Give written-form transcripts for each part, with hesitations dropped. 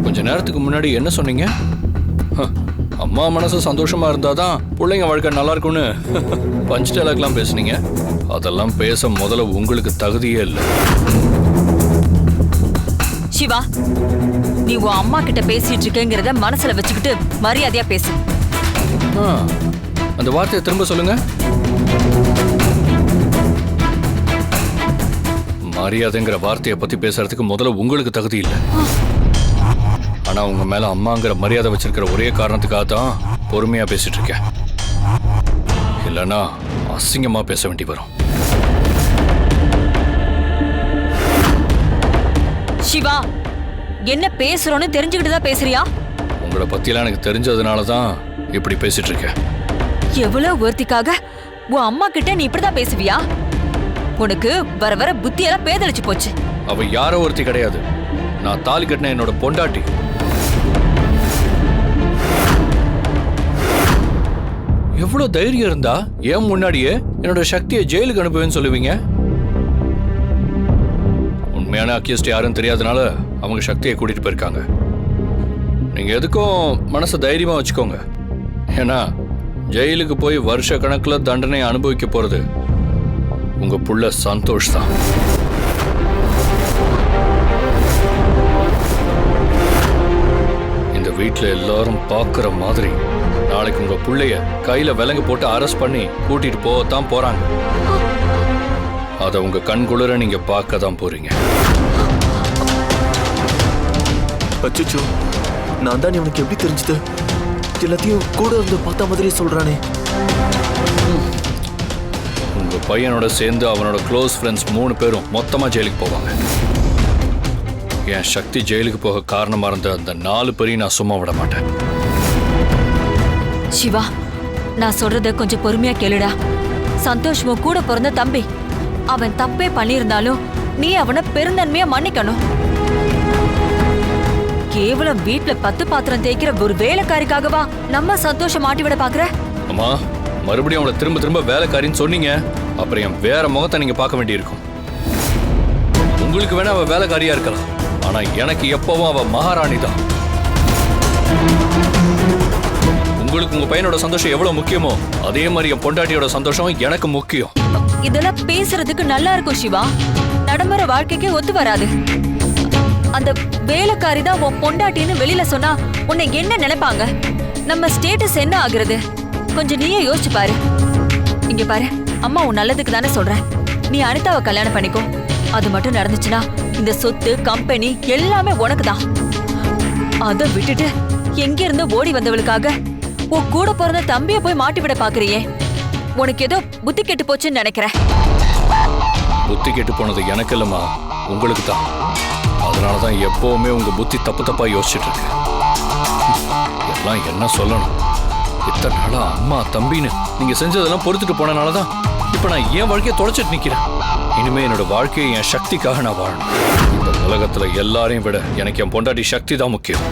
கொஞ்ச நேரத்துக்கு முன்னாடி என்ன சொன்னீங்க? அம்மா மனசு சந்தோஷமா இருந்தாதான் பிள்ளைங்க வாழ்க்கை நல்லா இருக்கும்னு பஞ்ச் டைலாக்லாம் பேசுனீங்க. அதெல்லாம் பேச முதல்ல உங்களுக்கு தகுதியே இல்லை. சிவா, நீ உன் அம்மா கிட்ட பேசிட்டு இருக்கேங்கிறத மனசுல வச்சுக்கிட்டு மரியாதையா பேசு. அந்த வார்த்தையை திரும்ப சொல்லுங்க. மரியாதைங்கிற வார்த்தையை பத்தி பேசுறதுக்கு முதல்ல உங்களுக்கு தகுதி இல்லை. ஆனா உங்க மேல அம்மாங்கிற மரியாதை வச்சிருக்கிற ஒரே காரணத்துக்காக தான் பொறுமையா பேசிட்டு இருக்கேன். இல்லைன்னா அசிங்கமா பேச வேண்டி வரும். சிவா, என்ன பேசுறோன்னு தெரிஞ்சுக்கிட்டு தான் பேசுறியா? உங்களை பத்தியெல்லாம் எனக்கு தெரிஞ்சதுனால தான் இப்படி பேசிட்டு இருக்கேன். எவ்வளவு ஒருத்திக்காக உன் அம்மா கிட்ட நீ இப்படிதான் பேசுவியா? உனக்கு வர வர புத்தியெல்லாம் பேதலிச்சு போச்சு. அவ யாரோ ஒருத்தி கிடையாது, நான் தாலி கட்டின என்னோட பொண்டாட்டி. எவ்வளவு தைரியம் இருந்தா ஏன் முன்னாடியே என்னோட சக்தியை ஜெயிலுக்கு அனுப்புவேன்னு சொல்லுவீங்க? உண்மையான அக்யூஸ்ட் யாருன்னு தெரியாதனால அவங்க சக்தியை கூட்டிட்டு போயிருக்காங்க. நீங்க எதுக்கும் மனசை தைரியமா வச்சுக்கோங்க. ஏன்னா ஜெயிலுக்கு போய் வருஷ கணக்கில் தண்டனை அனுபவிக்க போறது உங்க புள்ள சந்தோஷ் தான். இந்த வீட்டில் எல்லாரும் பார்க்குற மாதிரி நாளைக்கு உங்க புள்ளைய கையில விலங்கு போட்டு அரெஸ்ட் பண்ணி கூட்டிட்டு போகத்தான் போறாங்க. அதை உங்க கண்குளிர நீங்க பார்க்க தான் போறீங்க. அச்சோ, நான் தான் இவனுக்கு எப்படி தெரிஞ்சது? எல்லாத்தையும் கூட இருந்து பார்த்த மாதிரி சொல்றானே. உங்க பையனோட சேர்ந்து அவனோட க்ளோஸ் ஃப்ரெண்ட்ஸ் 3 பேரும் மொத்தமா ஜெயிலுக்கு போவாங்க. என் சக்தி ஜெயிலுக்கு போக காரணமா இருந்த அந்த 4 பேரையும் நான் சும்மா விட மாட்டேன். சிவா, நான் சொல்றத கொஞ்சம் பொறுமையா கேளுடா. சந்தோஷ் உன் கூட பிறந்த தம்பி. அவன் தப்பே பண்ணியிருந்தாலும் நீ அவனை பெருந்தன்மையா மன்னிக்கணும். கேவலம் வீட்டுல 10 பாத்திரம் தேய்க்கிற ஒரு வேலைக்காரிக்காகவா நம்ம சந்தோஷம் மாட்டி விட பாக்குற? அம்மா, மறுபடியும் அவளை திரும்ப திரும்ப வேலைக்காரின்னு சொன்னீங்க. அப்புறம் என் வேற முகத்தை நீங்க பார்க்க வேண்டியிருக்கும். உங்களுக்கு வேணா அவ வேலைக்காரியா இருக்கலாம், ஆனா எனக்கு எப்பவும் அவ மகாராணி தான். உங்களுக்கு உங்க பையனோட சந்தோஷம் எவ்வளவு முக்கியமோ அதே மாதிரி என் பொண்டாட்டியோட சந்தோஷம் எனக்கு முக்கியம். இதெல்லாம் பேசுறதுக்கு நல்லா இருக்கும் சிவா, நடைமுறை வாழ்க்கைக்கு ஒத்து வராது. அந்த வேலைக்காரி தான் உன் பொண்டாட்டின்னு வெளியில சொன்னா உன்னை என்ன நினைப்பாங்க? நம்ம ஸ்டேட்டஸ் என்ன ஆகுறது? கொஞ்சம் நீயே யோசிச்சு பாரு. இங்க பாரு, அம்மா உன் நல்லதுக்கு தானே சொல்றேன். நீ அனிதாவை கல்யாணம் பண்ணிக்கோ. அது மட்டும் நடந்துச்சுன்னா இந்த சொத்து கம்பெனி எல்லாமே உனக்கு தான். அதை விட்டுட்டு எங்க இருந்து ஓடி வந்தவளுக்காக உன் கூட பிறந்த தம்பிய போய் மாட்டி விட பாக்குறியே, உனக்கு ஏதோ புத்தி கெட்டு போச்சுன்னு நினைக்கிறேன். புத்தி கெட்டு போனது எனக்கு இல்லம்மா, உங்களுக்கு தான். அதனாலதான் எப்பவுமே உங்க புத்தி தப்பு தப்பா யோசிச்சுட்டு இருக்கு. எல்லாம் என்ன சொல்லணும்? இத்தனை நாளா அம்மா தம்பின்னு நீங்க செஞ்சதெல்லாம் பொறுத்துட்டு போனனாலதான் இப்ப நான் என் வாழ்க்கையை தொலைச்சிட்டு நிக்கிறேன். இனிமே என்னோட வாழ்க்கையை என் சக்திக்காக நான் வாழணும். இந்த உலகத்துல எல்லாரையும் விட எனக்கு என் பொண்டாட்டி சக்தி தான் முக்கியம்.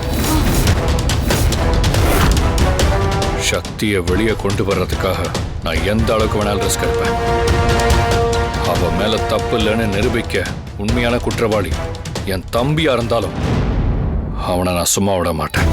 சக்தியை வெளியே கொண்டு வர்றதுக்காக நான் எந்த அளவுக்கு வேணாலும் ரிஸ்க் எடுப்பேன். அவ மேல தப்பு இல்லைன்னு நிரூபிக்க உண்மையான குற்றவாளி என் தம்பியா இருந்தாலும் அவனை நான் சும்மா விட மாட்டேன்.